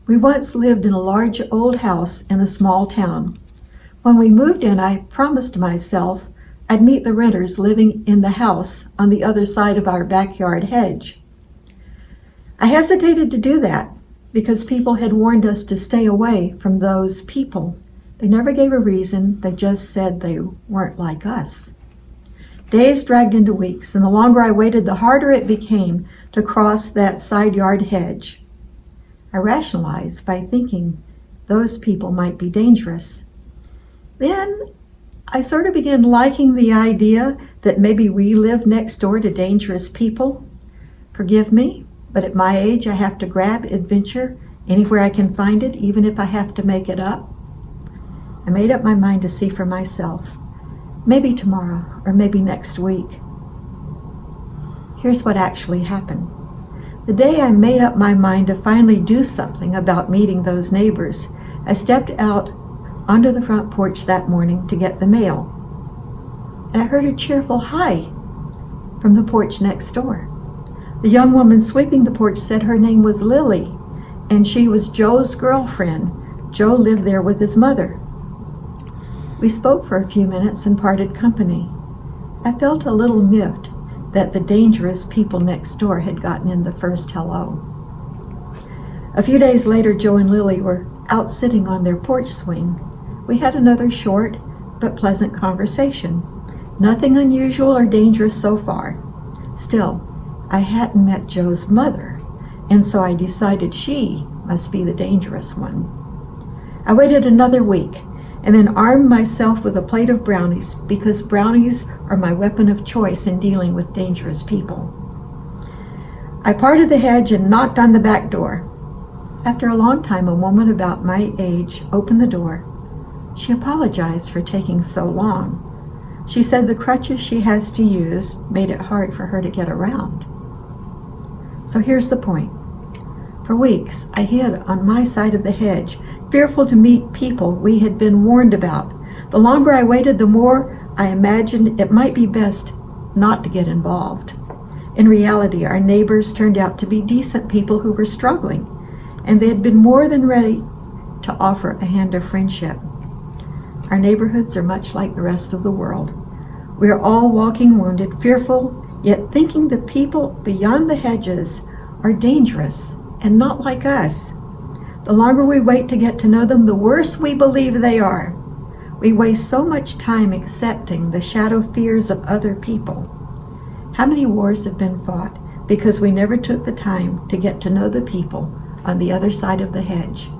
We once lived in a large old house in a small town. When we moved in, I promised myself I'd meet the renters living in the house on the other side of our backyard hedge. I hesitated to do that because people had warned us to stay away from those people. They never gave a reason, they just said they weren't like us. Days dragged into weeks, and the longer I waited, the harder it became to cross that side yard hedge. I rationalized by thinking those people might be dangerous. Then I sort of began liking the idea that maybe we live next door to dangerous people. Forgive me, but at my age I have to grab adventure anywhere I can find it, even if I have to make it up. I made up my mind to see for myself. Maybe tomorrow, or maybe next week. Here's what actually happened. The day I made up my mind to finally do something about meeting those neighbors, I stepped out onto the front porch that morning to get the mail. And I heard a cheerful hi from the porch next door. The young woman sweeping the porch said her name was Lily, and she was Joe's girlfriend. Joe lived there with his mother. We spoke for a few minutes and parted company. I felt a little miffed that the dangerous people next door had gotten in the first hello. A few days later, Joe and Lily were out sitting on their porch swing. We had another short but pleasant conversation. Nothing unusual or dangerous so far. Still, I hadn't met Joe's mother, and so I decided she must be the dangerous one. I waited another week and then armed myself with a plate of brownies because brownies are my weapon of choice in dealing with dangerous people. I parted the hedge and knocked on the back door. After a long time, a woman about my age opened the door. She apologized for taking so long. She said the crutches she has to use made it hard for her to get around. So here's the point. For weeks, I hid on my side of the hedge, fearful to meet people we had been warned about. The longer I waited, the more I imagined it might be best not to get involved. In reality, our neighbors turned out to be decent people who were struggling, and they had been more than ready to offer a hand of friendship. Our neighborhoods are much like the rest of the world. We are all walking wounded, fearful, yet thinking the people beyond the hedges are dangerous and not like us. The longer we wait to get to know them, the worse we believe they are. We waste so much time accepting the shadow fears of other people. How many wars have been fought because we never took the time to get to know the people on the other side of the hedge?